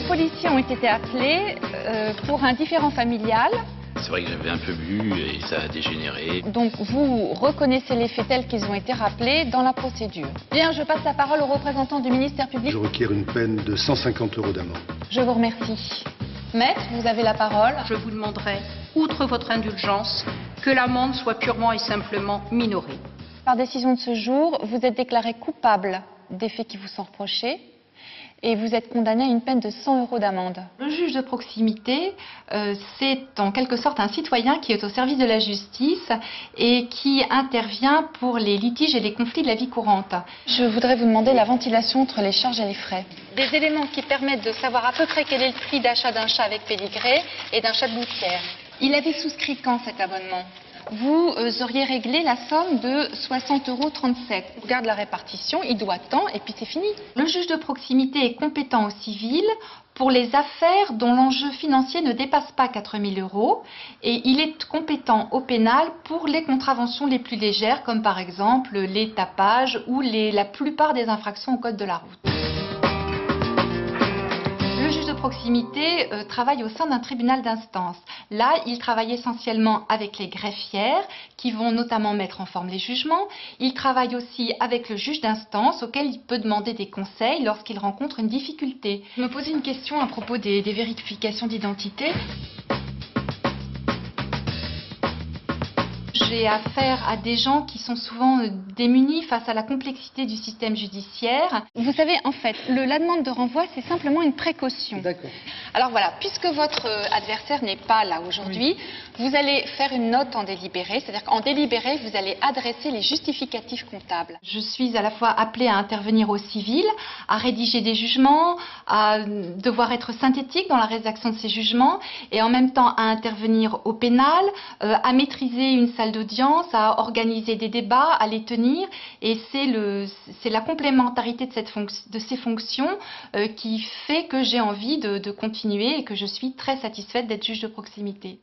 policiers ont été appelés pour un différend familial. C'est vrai que j'avais un peu bu et ça a dégénéré. Donc vous reconnaissez les faits tels qu'ils ont été rappelés dans la procédure. Bien, je passe la parole au représentant du ministère public. Je requiers une peine de 150 € d'amende. Je vous remercie. Maître, vous avez la parole. Je vous demanderai, outre votre indulgence, que l'amende soit purement et simplement minorée. Par décision de ce jour, vous êtes déclaré coupable des faits qui vous sont reprochés et vous êtes condamné à une peine de 100 € d'amende. Le juge de proximité, c'est en quelque sorte un citoyen qui est au service de la justice et qui intervient pour les litiges et les conflits de la vie courante. Je voudrais vous demander la ventilation entre les charges et les frais. Des éléments qui permettent de savoir à peu près quel est le prix d'achat d'un chat avec pédigré et d'un chat de gouttière. Il avait souscrit quand cet abonnement ? Vous auriez réglé la somme de 60,37 €. On regarde la répartition, il doit tant et puis c'est fini. Le juge de proximité est compétent au civil pour les affaires dont l'enjeu financier ne dépasse pas 4 000 € et il est compétent au pénal pour les contraventions les plus légères comme par exemple les tapages ou la plupart des infractions au code de la route. Le juge de proximité travaille au sein d'un tribunal d'instance. Là, il travaille essentiellement avec les greffières qui vont notamment mettre en forme les jugements. Il travaille aussi avec le juge d'instance auquel il peut demander des conseils lorsqu'il rencontre une difficulté. Je me posais une question à propos des vérifications d'identité. J'ai affaire à des gens qui sont souvent démunis face à la complexité du système judiciaire. Vous savez, en fait, la demande de renvoi, c'est simplement une précaution. D'accord. Alors voilà, puisque votre adversaire n'est pas là aujourd'hui, vous allez faire une note en délibéré, c'est-à-dire qu'en délibéré, vous allez adresser les justificatifs comptables. Je suis à la fois appelée à intervenir au civil, à rédiger des jugements, à devoir être synthétique dans la rédaction de ces jugements, et en même temps à intervenir au pénal, à maîtriser une salle d'audience, à organiser des débats, à les tenir, et c'est la complémentarité de ces fonctions qui fait que j'ai envie de continuer et que je suis très satisfaite d'être juge de proximité.